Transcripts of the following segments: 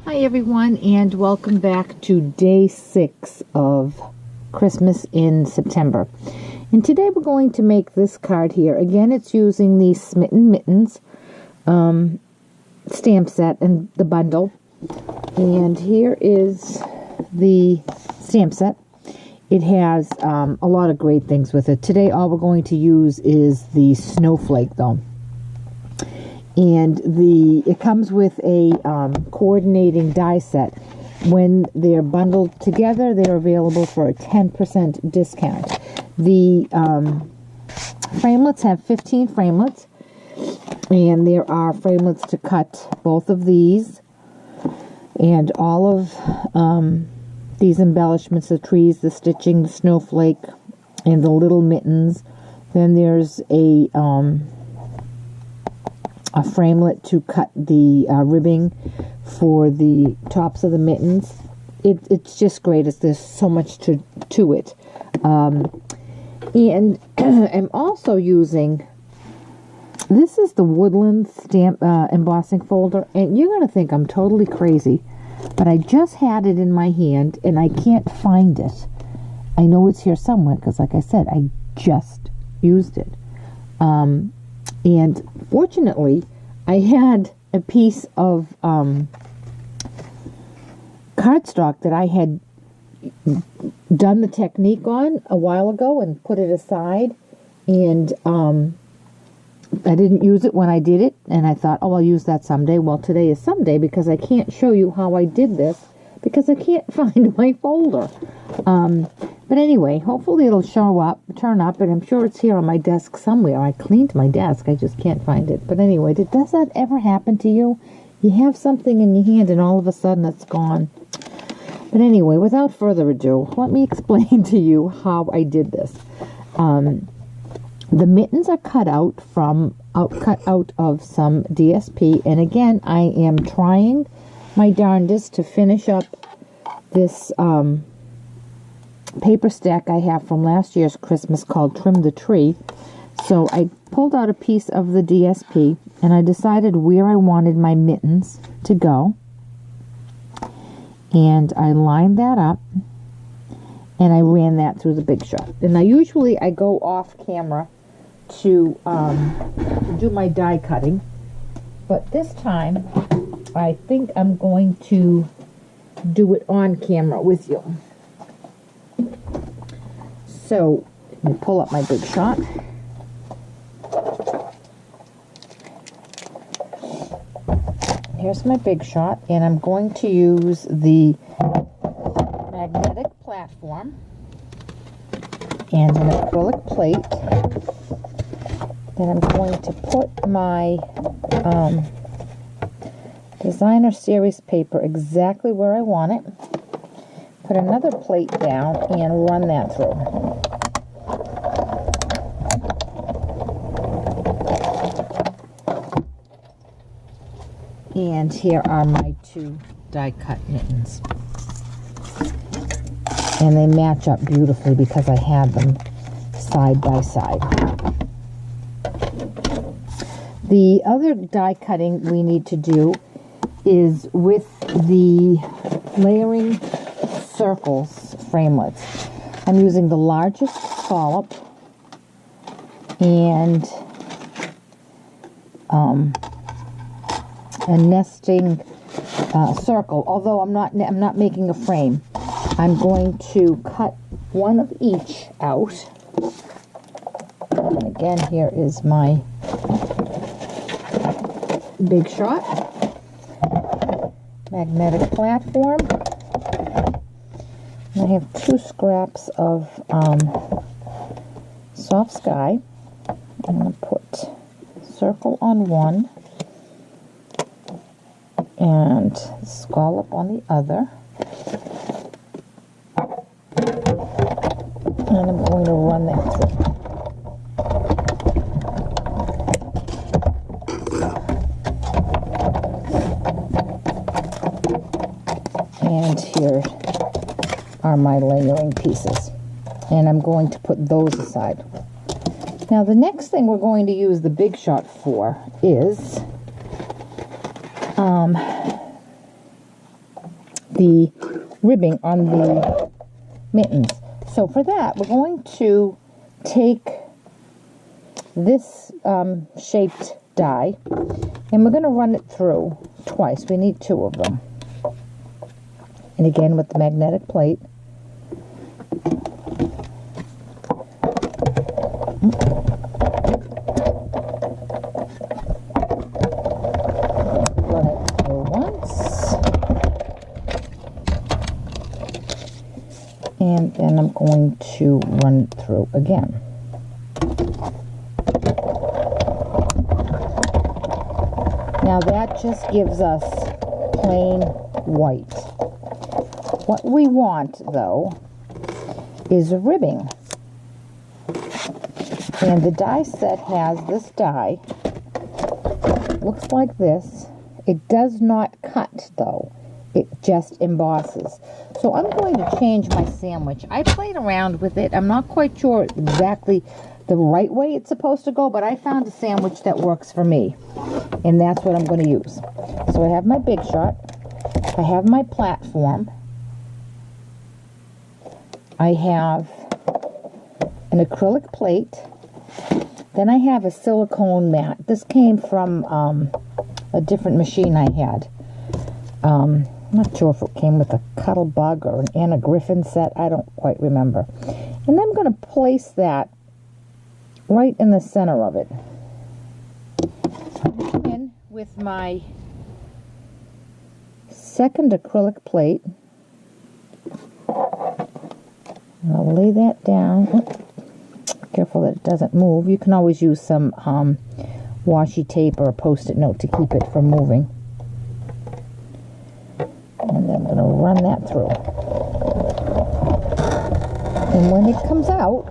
Hi everyone, and welcome back to day 6 of Christmas in September. And today we're going to make this card here. Again, it's using the Smitten Mittens stamp set and the bundle. And here is the stamp set. It has a lot of great things with it. Today all we're going to use is the snowflake though. And it comes with a coordinating die set. When they're bundled together, they're available for a 10% discount. The framelits have 15 framelits, and there are framelits to cut both of these, and all of these embellishments, the trees, the stitching, the snowflake, and the little mittens. Then there's a framelit to cut the ribbing for the tops of the mittens. It's just great. There's so much to it. And I'm also using, this is the Woodland stamp embossing folder, and you're going to think I'm totally crazy, but I just had it in my hand and I can't find it. I know it's here somewhere because, like I said, I just used it. And fortunately, I had a piece of cardstock that I had done the technique on a while ago and put it aside. And I didn't use it when I did it. And I thought, oh, I'll use that someday. Well, today is someday because I can't show you how I did this because I can't find my folder. But anyway, hopefully it'll turn up, and I'm sure it's here on my desk somewhere. I cleaned my desk, I just can't find it. But anyway, does that ever happen to you? You have something in your hand and all of a sudden it's gone. But anyway, without further ado, let me explain to you how I did this. The mittens are cut out of some DSP, and again, I am trying my darndest to finish up this paper stack I have from last year's Christmas called Trim the Tree. So I pulled out a piece of the DSP and I decided where I wanted my mittens to go, and I lined that up and I ran that through the Big Shot. And now usually I go off camera to do my die cutting, but this time I think I'm going to do it on camera with you. So, let me pull up my Big Shot. Here's my Big Shot, and I'm going to use the magnetic platform and an acrylic plate. Then I'm going to put my designer series paper exactly where I want it. Put another plate down and run that through. And here are my 2 die cut mittens. And they match up beautifully because I have them side by side. The other die cutting we need to do is with the layering circles framelits. I'm using the largest scallop and a nesting circle. Although I'm not making a frame. I'm going to cut one of each out. And again, here is my Big Shot magnetic platform. I have 2 scraps of soft sky. I'm going to put a circle on one and scallop on the other. And I'm going to run that through. And here are my layering pieces, and I'm going to put those aside. Now the next thing we're going to use the Big Shot for is the ribbing on the mittens. So for that, we're going to take this shaped die, and we're going to run it through twice. We need 2 of them. And again with the magnetic plate. Run it through once. And then I'm going to run it through again. Now that just gives us plain white. What we want, though, is ribbing. And the die set has this die. Looks like this. It does not cut, though. It just embosses. So I'm going to change my sandwich. I played around with it. I'm not quite sure exactly the right way it's supposed to go, but I found a sandwich that works for me. And that's what I'm going to use. So I have my Big Shot. I have my platform. I have an acrylic plate. Then I have a silicone mat. This came from a different machine I had. I'm not sure if it came with a Cuddle Bug or an Anna Griffin set. I don't quite remember. And I'm going to place that right in the center of it. In with my second acrylic plate. I'll lay that down. Careful that it doesn't move. You can always use some washi tape or a post-it note to keep it from moving. And then I'm going to run that through. And when it comes out,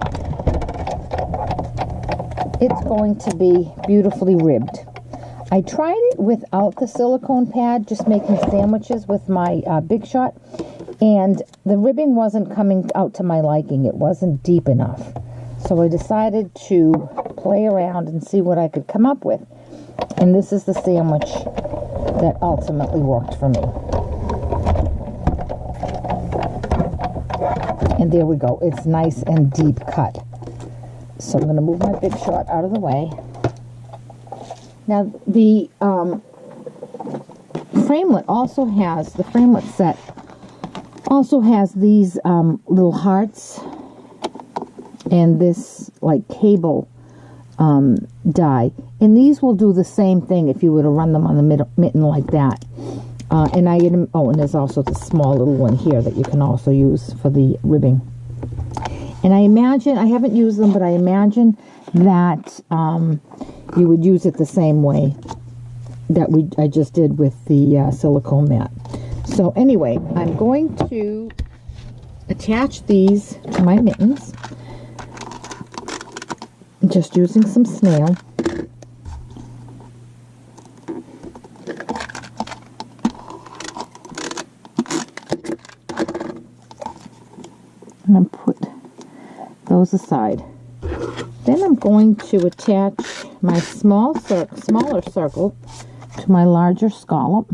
it's going to be beautifully ribbed. I tried it without the silicone pad, just making sandwiches with my Big Shot, and the ribbing wasn't coming out to my liking. It wasn't deep enough. So I decided to play around and see what I could come up with. And this is the sandwich that ultimately worked for me. And there we go. It's nice and deep cut. So I'm going to move my Big Shot out of the way. Now the framelit also has, the framelit set also has these little hearts and this like cable die. And these will do the same thing if you were to run them on the mitten like that. And there's also the small little one here that you can also use for the ribbing. And I imagine, I haven't used them, but I imagine that you would use it the same way that I just did with the silicone mat. So anyway, I'm going to attach these to my mittens, just using some snail. And I'll put those aside. Then I'm going to attach my smaller circle to my larger scallop,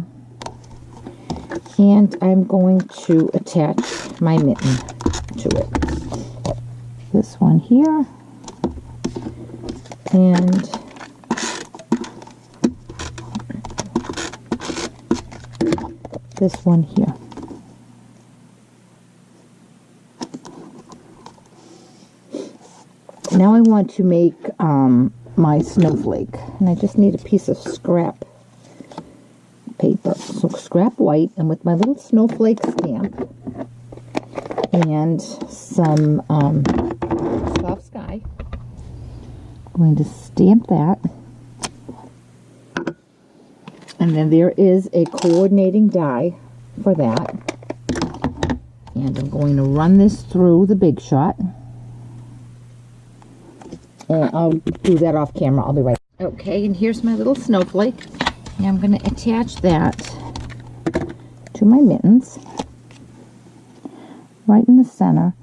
and I'm going to attach my mitten to it. This one here, and this one here. Now I want to make my snowflake, and I just need a piece of scrap paper. So scrap white, and with my little snowflake stamp and some soft sky, I'm going to stamp that. And then there is a coordinating die for that. And I'm going to run this through the Big Shot. And I'll do that off camera. I'll be right back. Okay, and here's my little snowflake. And I'm going to attach that to my mittens right in the center.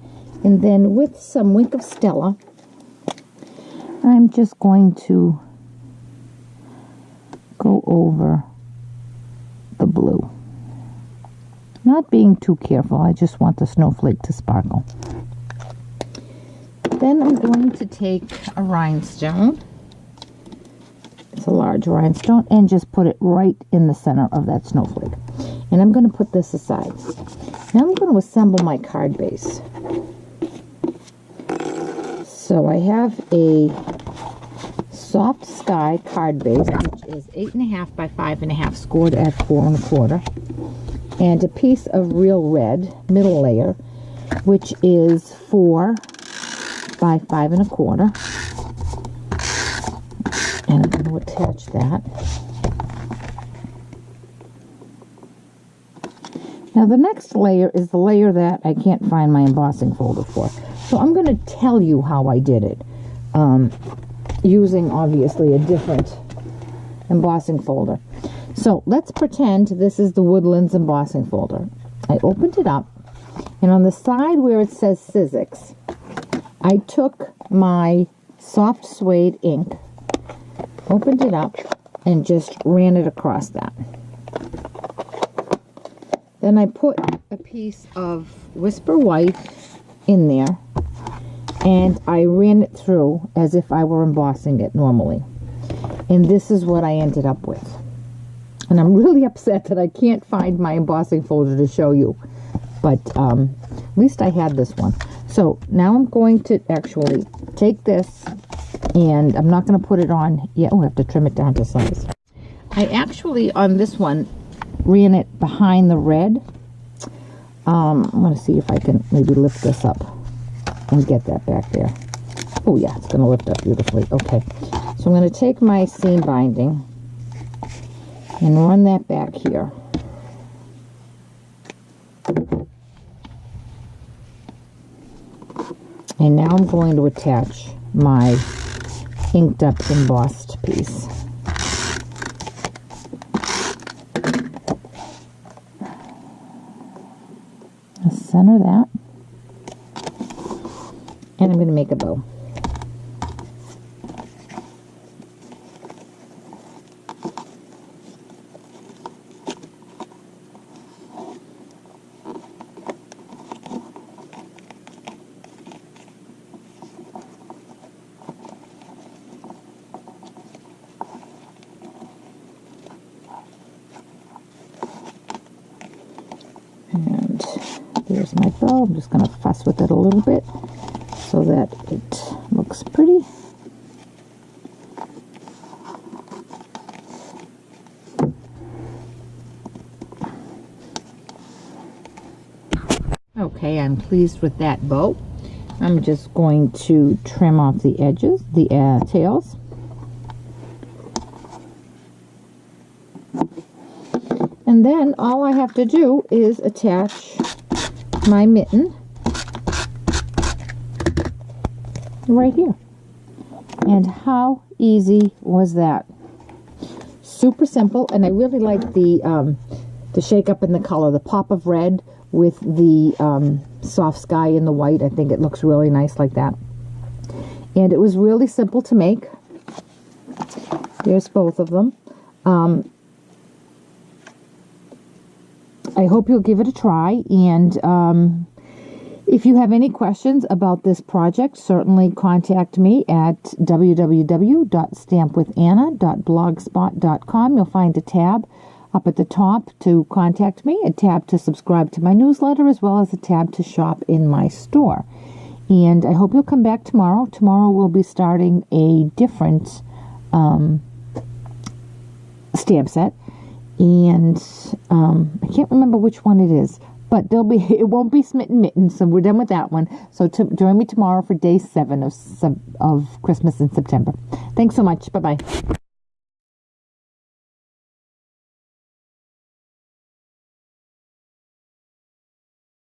And then with some Wink of Stella, I'm just going to go over the blue. Not being too careful, I just want the snowflake to sparkle. Then I'm going to take a rhinestone. It's a large rhinestone, and just put it right in the center of that snowflake. And I'm going to put this aside. Now I'm going to assemble my card base. So I have a Soft Sky card base, which is 8.5 by 5.5, scored at 4 1/4. And a piece of Real Red middle layer, which is 4 by 5 1/4. And I'm going to attach that. Now the next layer is the layer that I can't find my embossing folder for. So I'm going to tell you how I did it, using obviously a different embossing folder. So let's pretend this is the Woodlands embossing folder. I opened it up, and on the side where it says Sizzix, I took my soft suede ink, opened it up, and just ran it across that. Then I put a piece of Whisper White in there, and I ran it through as if I were embossing it normally. And this is what I ended up with. And I'm really upset that I can't find my embossing folder to show you. But at least I had this one. So now I'm going to actually take this, and I'm not going to put it on yet. Oh, I have to trim it down to size. I actually, on this one, ran it behind the red. I'm going to see if I can maybe lift this up and get that back there. Oh yeah, it's going to lift up beautifully. Okay, so I'm going to take my seam binding and run that back here. And now I'm going to attach my inked up embossed piece. I'll center that. And I'm going to make a bow. And there's my bow. I'm just going to fuss with it a little bit so that it looks pretty. Okay, I'm pleased with that bow. I'm just going to trim off the edges, the tails. And then all I have to do is attach my mitten right here. And how easy was that? Super simple, and I really like the shake up in the color, the pop of red with the soft sky in the white. I think it looks really nice like that. And it was really simple to make. There's both of them. I hope you'll give it a try, and if you have any questions about this project, certainly contact me at www.stampwithanna.blogspot.com. You'll find a tab up at the top to contact me, a tab to subscribe to my newsletter, as well as a tab to shop in my store. And I hope you'll come back tomorrow. Tomorrow we'll be starting a different stamp set. And I can't remember which one it is, but it won't be Smitten Mittens, so we're done with that one. So join me tomorrow for day 7 of Christmas in September. Thanks so much. Bye-bye.